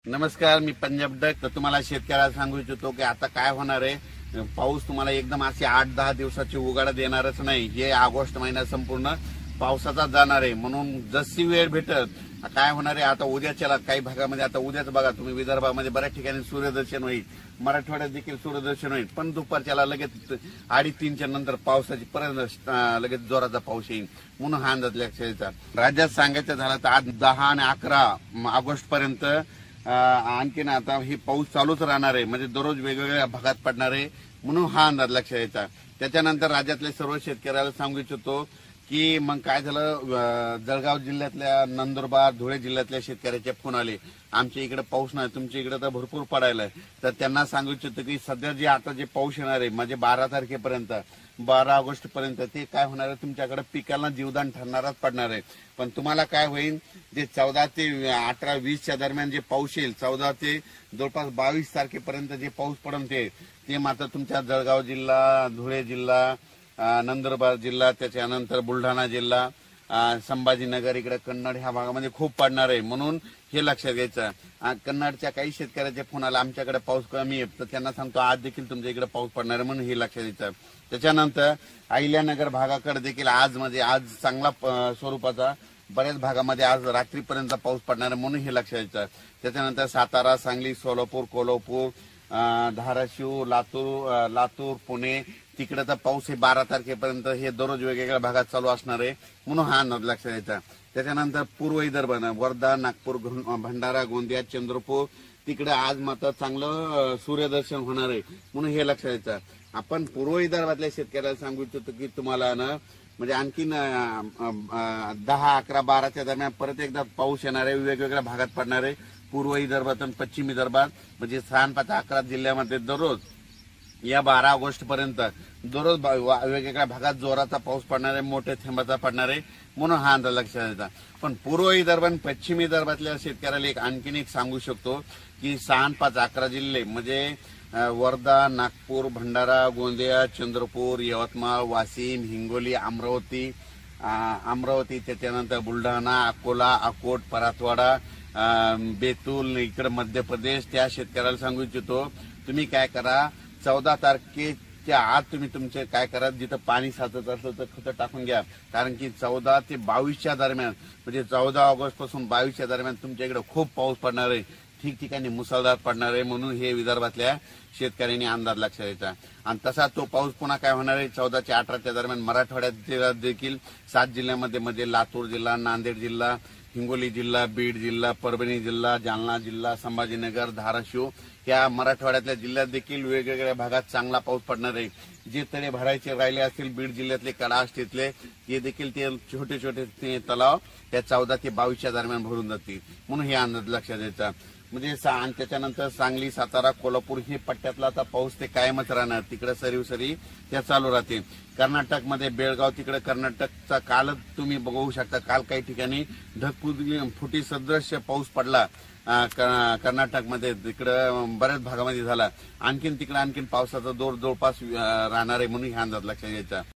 नमस्कार, मी पंजाब डक. तर तुम्हाला शेतकऱ्याला सांगू इच्छितो की आता काय होणार आहे. पाऊस तुम्हाला एकदम असे 8-10 दिवसाची उघाडा देणारच नाही. हे ऑगस्ट महिना संपूर्ण पावसाचा जाणार आहे. म्हणून जशी वेळ भेटत काय होणार आहे. आता उद्याच्याला काही भागामध्ये, आता उद्याच बघा तुम्ही, विदर्भामध्ये बऱ्याच ठिकाणी सूर्यदर्शन होईल, मराठवाड्यात देखील सूर्यदर्शन होईल. पण दुपारच्याला लगेच 2:30च्या नंतर पावसाची परत लगेच जोराचा पाऊस येईल. म्हणून हा अंदाज लक्षात द्यायचा. राज्यात सांगायचं झालं तर आज 10 आणि 11 ऑगस्ट पर्यंत आणखीन आता ही पाऊस चालूच राहणार आहे. म्हणजे दररोज वेगवेगळ्या भागात पडणार आहे. म्हणून हा अंदाज लक्षात यायचा. त्याच्यानंतर राज्यातले सर्व शेतकऱ्याला सांगू इच्छितो की मग काय झालं, जळगाव जिल्ह्यातल्या, नंदुरबार, धुळे जिल्ह्यातल्या शेतकऱ्याचे फोन आले, आमच्या इकडे पाऊस नाही, तुमच्या इकडे तर भरपूर पडायला आहे. तर त्यांना सांगू इच्छितो की सध्या जे आता जे पाऊस येणार आहे म्हणजे 12 तारखेपर्यंत, 12 ऑगस्ट पर्यंत, ते काय होणार आहे, तुमच्याकडे पिकाला जीवदान ठरणारच पडणार आहे. पण तुम्हाला काय होईल, जे 14 ते 18, 20च्या दरम्यान जे पाऊस येईल, 14 ते जवळपास 22 तारखेपर्यंत जे पाऊस पडेल ते मात्र तुमच्या जळगाव जिल्हा, धुळे जिल्हा, नंदुरबार जिल्हा, त्याच्यानंतर बुलढाणा जिल्हा, संभाजीनगर, इकडे कन्नड ह्या भागामध्ये खूप पडणार आहे. म्हणून हे लक्षात घ्यायचं. कन्नडच्या काही शेतकऱ्याच्या फोन आला, आमच्याकडे पाऊस कमी आहे, तर त्यांना सांगतो आज देखील तुमच्या इकडे पाऊस पडणार आहे. म्हणून हे लक्षात द्यायचं. त्याच्यानंतर अहिल्यानगर भागाकडे देखील आज चांगला स्वरूपाचा बऱ्याच भागामध्ये आज रात्रीपर्यंत पाऊस पडणार आहे. म्हणून हे लक्षात द्यायचं. त्याच्यानंतर सातारा, सांगली, सोलापूर, कोल्हापूर, धाराशिव, लातूर, पुणे, तिकडे तर पाऊस हे 12 तारखेपर्यंत हे दररोज वेगवेगळ्या भागात चालू असणार आहे. म्हणून हा अंदाज लक्षात द्यायचा. त्याच्यानंतर पूर्व विदर्भ, वर्धा, नागपूर, भंडारा, गोंदिया, चंद्रपूर, तिकडे आज मात्र चांगलं सूर्यदर्शन होणार आहे. म्हणून हे लक्षात द्यायचं. आपण पूर्व विदर्भातल्या शेतकऱ्याला सांगू इच्छितो की तुम्हाला ना, म्हणजे आणखीन 10, 11, 12च्या दरम्यान परत एकदा पाऊस येणार आहे, वेगवेगळ्या भागात पडणार आहे. पूर्व विदर्भात आणि पश्चिम विदर्भात म्हणजे 6, 5, 11 जिल्ह्यामध्ये दररोज या 12 ऑगस्ट पर्यंत दररोज वेगवेगळ्या भागात जोराचा पाऊस पडणार आहे, मोठ्या थेंबाचा पडणार आहे. म्हणून हा अंदाज लक्षात येतात. पण पूर्व विदर्भ आणि पश्चिम विदर्भातल्या शेतकऱ्याला आणखीन एक सांगू शकतो की 6, 5, 11 जिल्हे म्हणजे वर्धा, नागपूर, भंडारा, गोंदिया, चंद्रपूर, यवतमाळ, वाशिम, हिंगोली, अमरावती, त्याच्यानंतर बुलढाणा, अकोला, अकोट, परातवाडा, बेतूल, इकडे मध्य प्रदेश, त्या शेतकऱ्याला सांगू इच्छितो तुम्ही काय करा, 14 तारखेच्या आत तुम्ही तुमचे काय करा, जिथं पाणी साचत असलं तर खतं टाकून घ्या. कारण की 14 ते 22च्या दरम्यान म्हणजे 14 ऑगस्ट पासून 22च्या दरम्यान तुमच्या इकडे खूप पाऊस पडणार आहे, ठिकठिकाणी मुसळधार पडणार आहे. म्हणून हे विदर्भातल्या शेतकऱ्यांनी अंदाज लक्षात द्यायचा. आणि तसा तो पाऊस पुन्हा काय होणार आहे, 14 ते 18च्या दरम्यान मराठवाड्यात देखील 7 जिल्ह्यामध्ये म्हणजे लातूर जिल्हा, नांदेड जिल्हा, हिंगोली जिल्हा, बीड जिल्हा, परभणी जिल्हा, जालना जिल्हा, संभाजीनगर, धाराशिव या मराठवाड्यातल्या जिल्ह्यात देखील वेगवेगळ्या भागात चांगला पाऊस पडणार आहे. जे तळे भरायचे राहिले असतील बीड जिल्ह्यातले, कडाष्टीतले, ते देखील ते छोटे छोटे तलाव त्या 14 ते 22च्या दरम्यान भरून जातील. म्हणून हे अंदाज लक्षात द्यायचा. म्हणजे त्याच्यानंतर सांगली, सातारा, कोल्हापूर हे पट्ट्यातला आता पाऊस ते कायमच राहणार. तिकडे सरी त्या चालू राहतील. कर्नाटकमध्ये बेळगाव, तिकडे कर्नाटकचा कालच तुम्ही बघू शकता, काल काही ठिकाणी ढगफुटी सदृश पाऊस पडला कर्नाटकमध्ये, तिकडं बऱ्याच भागामध्ये झाला. आणखीन पावसाचा जोर जवळपास राहणार आहे. म्हणून हा अंदाज लक्षात घ्यायचा.